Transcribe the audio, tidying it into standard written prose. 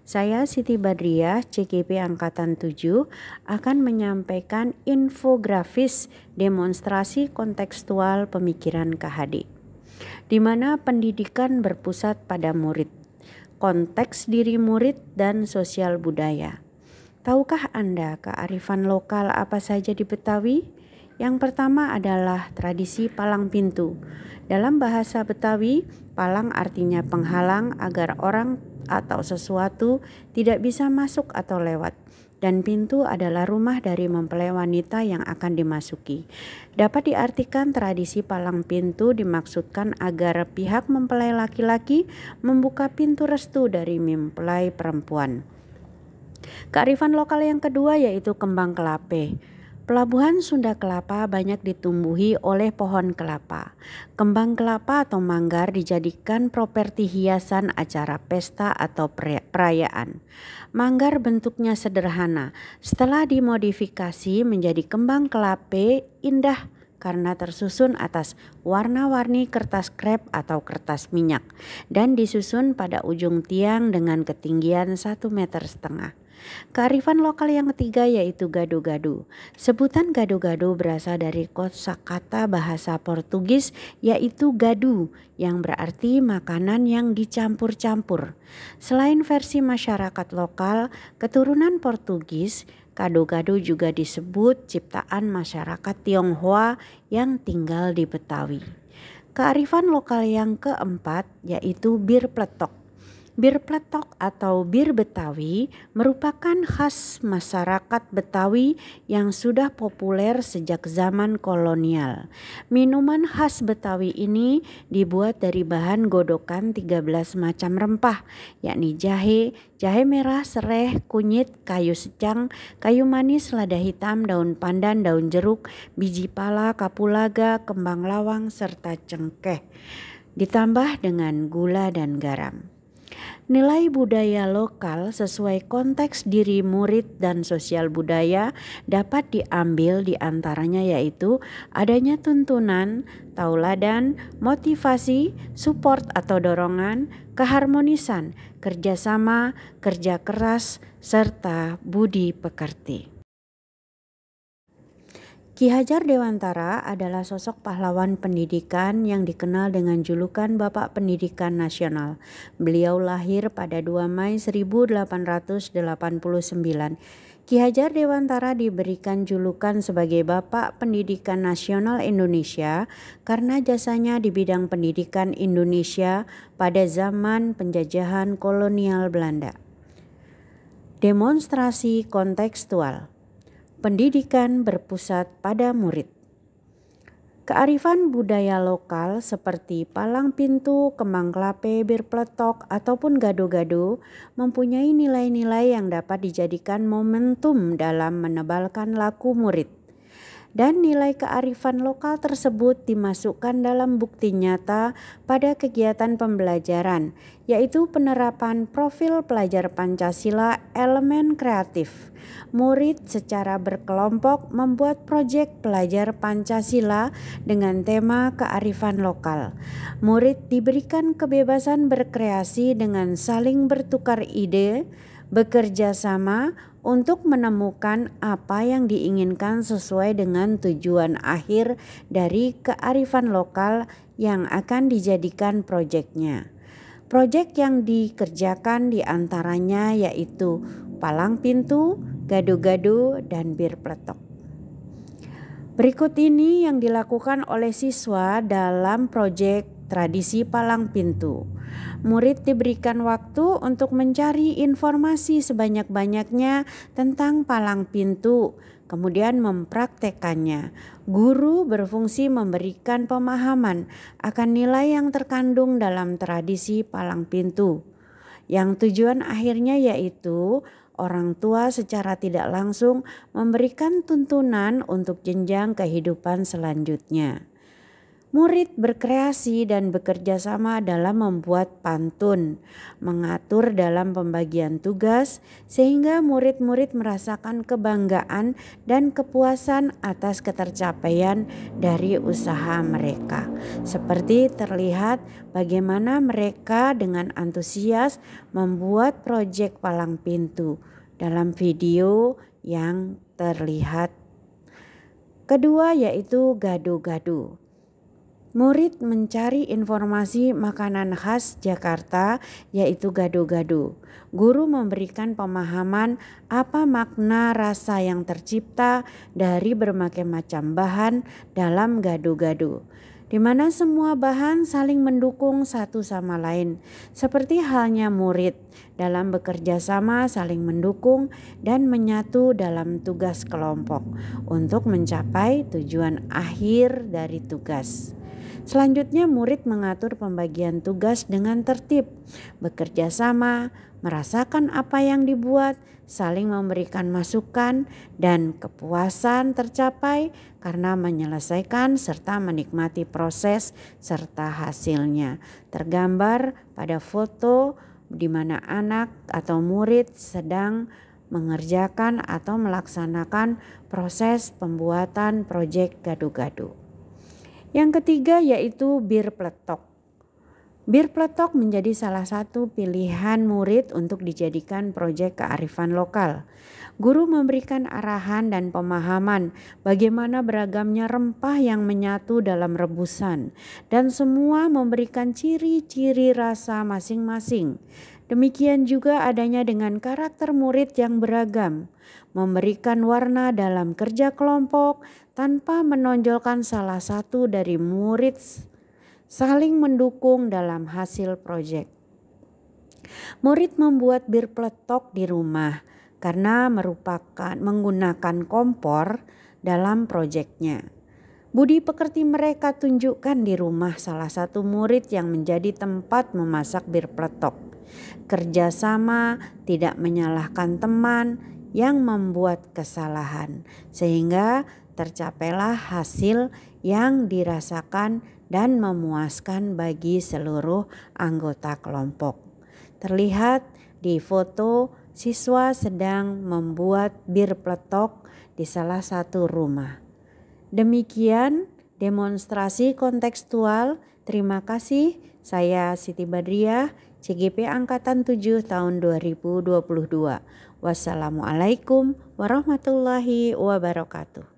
Saya Siti Badriah, CGP Angkatan 7, akan menyampaikan infografis demonstrasi kontekstual pemikiran KHD, di mana pendidikan berpusat pada murid, konteks diri murid dan sosial budaya. Tahukah Anda kearifan lokal apa saja di Betawi? Yang pertama adalah tradisi palang pintu. Dalam bahasa Betawi, palang artinya penghalang agar orang atau sesuatu tidak bisa masuk atau lewat. Dan pintu adalah rumah dari mempelai wanita yang akan dimasuki. Dapat diartikan tradisi palang pintu dimaksudkan agar pihak mempelai laki-laki membuka pintu restu dari mempelai perempuan. Kearifan lokal yang kedua yaitu kembang kelape. Pelabuhan Sunda Kelapa banyak ditumbuhi oleh pohon kelapa. Kembang kelapa atau manggar dijadikan properti hiasan acara pesta atau perayaan. Manggar bentuknya sederhana. Setelah dimodifikasi menjadi kembang kelape indah karena tersusun atas warna-warni kertas krep atau kertas minyak dan disusun pada ujung tiang dengan ketinggian 1,5 meter. Kearifan lokal yang ketiga yaitu gado-gado. Sebutan gado-gado berasal dari kosakata bahasa Portugis yaitu gadu yang berarti makanan yang dicampur-campur. Selain versi masyarakat lokal keturunan Portugis, gado-gado juga disebut ciptaan masyarakat Tionghoa yang tinggal di Betawi. Kearifan lokal yang keempat yaitu bir pletok. Bir pletok atau bir Betawi merupakan khas masyarakat Betawi yang sudah populer sejak zaman kolonial. Minuman khas Betawi ini dibuat dari bahan godokan 13 macam rempah, yakni jahe, jahe merah, sereh, kunyit, kayu secang, kayu manis, lada hitam, daun pandan, daun jeruk, biji pala, kapulaga, kembang lawang, serta cengkeh. Ditambah dengan gula dan garam. Nilai budaya lokal sesuai konteks diri murid dan sosial budaya dapat diambil di antaranya yaitu adanya tuntunan, tauladan, motivasi, support atau dorongan, keharmonisan, kerjasama, kerja keras, serta budi pekerti. Ki Hajar Dewantara adalah sosok pahlawan pendidikan yang dikenal dengan julukan Bapak Pendidikan Nasional. Beliau lahir pada 2 Mei 1889. Ki Hajar Dewantara diberikan julukan sebagai Bapak Pendidikan Nasional Indonesia karena jasanya di bidang pendidikan Indonesia pada zaman penjajahan kolonial Belanda. Demonstrasi kontekstual. Pendidikan berpusat pada murid. Kearifan budaya lokal seperti palang pintu, kembang kelape, bir pletok, ataupun gado-gado mempunyai nilai-nilai yang dapat dijadikan momentum dalam menebalkan laku murid. Dan nilai kearifan lokal tersebut dimasukkan dalam bukti nyata pada kegiatan pembelajaran, yaitu penerapan profil pelajar Pancasila elemen kreatif. Murid secara berkelompok membuat proyek pelajar Pancasila dengan tema kearifan lokal. Murid diberikan kebebasan berkreasi dengan saling bertukar ide, bekerja sama untuk menemukan apa yang diinginkan sesuai dengan tujuan akhir dari kearifan lokal yang akan dijadikan proyeknya. Proyek yang dikerjakan diantaranya yaitu palang pintu, gado-gado, dan bir pletok. Berikut ini yang dilakukan oleh siswa dalam proyek tradisi palang pintu. Murid diberikan waktu untuk mencari informasi sebanyak-banyaknya tentang palang pintu, kemudian mempraktekannya. Guru berfungsi memberikan pemahaman akan nilai yang terkandung dalam tradisi palang pintu, yang tujuan akhirnya yaitu orang tua secara tidak langsung memberikan tuntunan untuk jenjang kehidupan selanjutnya. Murid berkreasi dan bekerja sama dalam membuat pantun, mengatur dalam pembagian tugas, sehingga murid-murid merasakan kebanggaan dan kepuasan atas ketercapaian dari usaha mereka. Seperti terlihat bagaimana mereka dengan antusias membuat proyek palang pintu dalam video yang terlihat. Kedua yaitu gado-gado. Murid mencari informasi makanan khas Jakarta yaitu gado-gado. Guru memberikan pemahaman apa makna rasa yang tercipta dari berbagai macam bahan dalam gado-gado, di mana semua bahan saling mendukung satu sama lain. Seperti halnya murid dalam bekerja sama saling mendukung dan menyatu dalam tugas kelompok untuk mencapai tujuan akhir dari tugas. Selanjutnya murid mengatur pembagian tugas dengan tertib, bekerja sama, merasakan apa yang dibuat, saling memberikan masukan, dan kepuasan tercapai karena menyelesaikan serta menikmati proses serta hasilnya. Tergambar pada foto di mana anak atau murid sedang mengerjakan atau melaksanakan proses pembuatan proyek gado-gado. Yang ketiga yaitu bir pletok. Bir pletok menjadi salah satu pilihan murid untuk dijadikan proyek kearifan lokal. Guru memberikan arahan dan pemahaman bagaimana beragamnya rempah yang menyatu dalam rebusan dan semua memberikan ciri-ciri rasa masing-masing. Demikian juga adanya dengan karakter murid yang beragam, memberikan warna dalam kerja kelompok tanpa menonjolkan salah satu dari murid, saling mendukung dalam hasil proyek. Murid membuat bir peletok di rumah karena menggunakan kompor dalam proyeknya. Budi pekerti mereka tunjukkan di rumah salah satu murid yang menjadi tempat memasak bir peletok. Kerjasama, tidak menyalahkan teman yang membuat kesalahan, sehingga tercapailah hasil yang dirasakan dan memuaskan bagi seluruh anggota kelompok. Terlihat di foto siswa sedang membuat bir peletok di salah satu rumah. Demikian demonstrasi kontekstual. Terima kasih. Saya Siti Badriah, CGP Angkatan 7 tahun 2022. Wassalamualaikum warahmatullahi wabarakatuh.